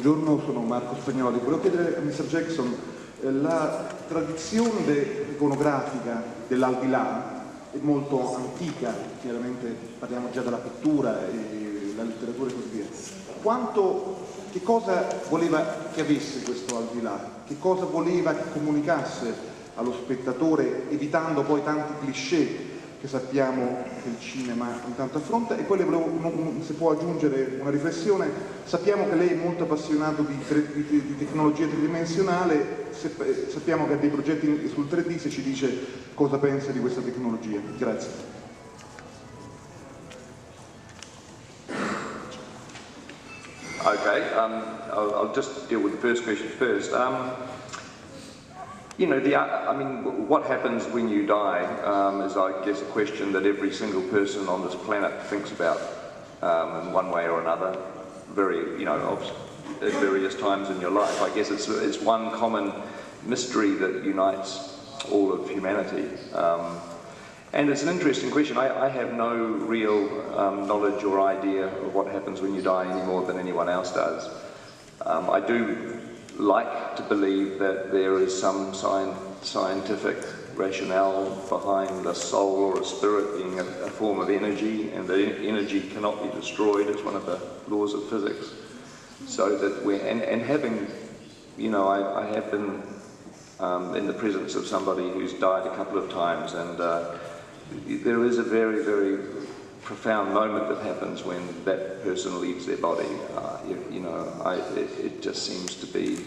Buongiorno, sono Marco Spagnoli. Volevo chiedere a Mr. Jackson, la tradizione iconografica dell'aldilà è molto antica, chiaramente parliamo già della pittura e la letteratura e così via. Che cosa voleva che avesse questo aldilà? Che cosa voleva che comunicasse allo spettatore, evitando poi tanti cliché che sappiamo che il cinema intanto affronta? E poi le volevo, se può aggiungere una riflessione, sappiamo che lei è molto appassionato di tecnologia tridimensionale, sappiamo che ha dei progetti sul 3D, se ci dice cosa pensa di questa tecnologia. Grazie. Okay, I'll just deal with the first question first. You know, I mean, what happens when you die is, I guess, a question that every single person on this planet thinks about in one way or another, at various times in your life. I guess it's one common mystery that unites all of humanity. And it's an interesting question. I have no real knowledge or idea of what happens when you die any more than anyone else does. I do like to believe that there is some scientific rationale behind the soul or a spirit being a form of energy, and the energy cannot be destroyed. It's one of the laws of physics. So that and having, you know, I have been in the presence of somebody who's died a couple of times, and there is a very, very profound moment that happens when that person leaves their body. It just seems to be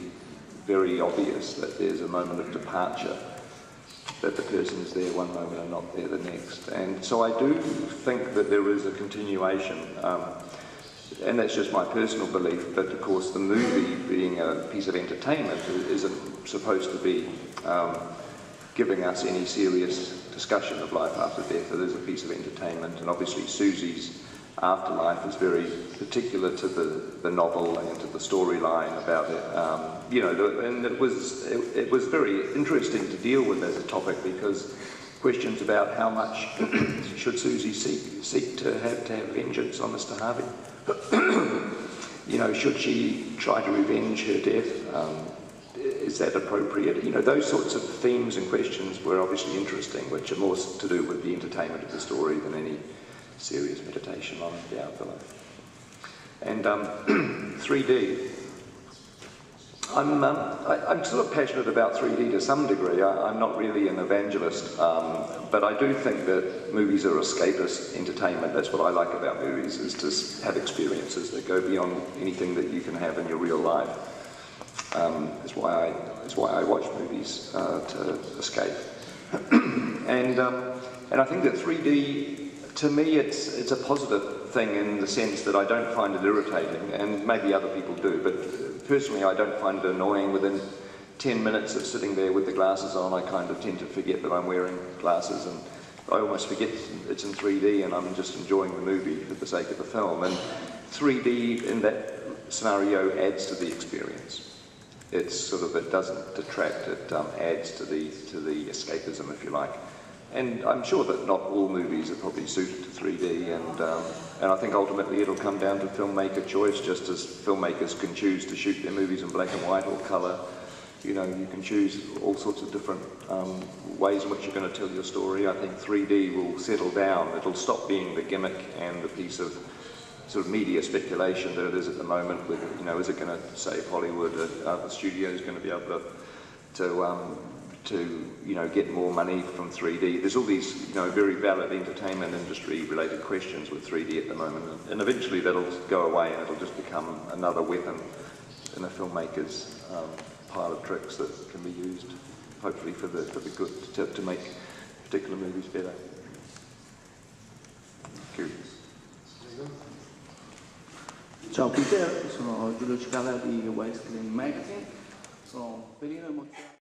very obvious that there's a moment of departure, that the person's there one moment and not there the next. And so I do think that there is a continuation, and that's just my personal belief, but of course the movie, being a piece of entertainment, isn't supposed to be giving us any serious discussion of life after death. It is a piece of entertainment, and obviously Susie's afterlife is very particular to the novel and to the storyline about it. And it was very interesting to deal with as a topic, because questions about how much should Susie seek to have vengeance on Mr. Harvey. Should she try to revenge her death? Is that appropriate? Those sorts of themes and questions were obviously interesting, which are more to do with the entertainment of the story than any serious meditation on the afterlife. And 3D. I'm sort of passionate about 3D to some degree. I'm not really an evangelist, but I do think that movies are escapist entertainment. That's what I like about movies, is to have experiences that go beyond anything that you can have in your real life. That's why I watch movies, to escape. And I think that 3D, to me, it's a positive thing in the sense that I don't find it irritating, and maybe other people do, but personally I don't find it annoying. Within 10 minutes of sitting there with the glasses on, I kind of tend to forget that I'm wearing glasses, and I almost forget it's in 3D and I'm just enjoying the movie for the sake of the film. And 3D in that scenario adds to the experience. It doesn't detract, it adds to the escapism, if you like. And I'm sure that not all movies are probably suited to 3D, and I think ultimately it'll come down to filmmaker choice, just as filmmakers can choose to shoot their movies in black and white or colour. You can choose all sorts of different ways in which you're going to tell your story. I think 3D will settle down. It'll stop being the gimmick and the piece of sort of media speculation that it is at the moment with, is it going to save Hollywood? Are the studios going to be able to get more money from 3D? There's all these, very valid entertainment industry related questions with 3D at the moment, and eventually that'll go away and it'll just become another weapon in a filmmaker's pile of tricks that can be used, hopefully for the good, to make particular movies better. Thank you. Ciao Peter, sono Giulio Cicala di Westland Magazine, sono un pelino emozionato.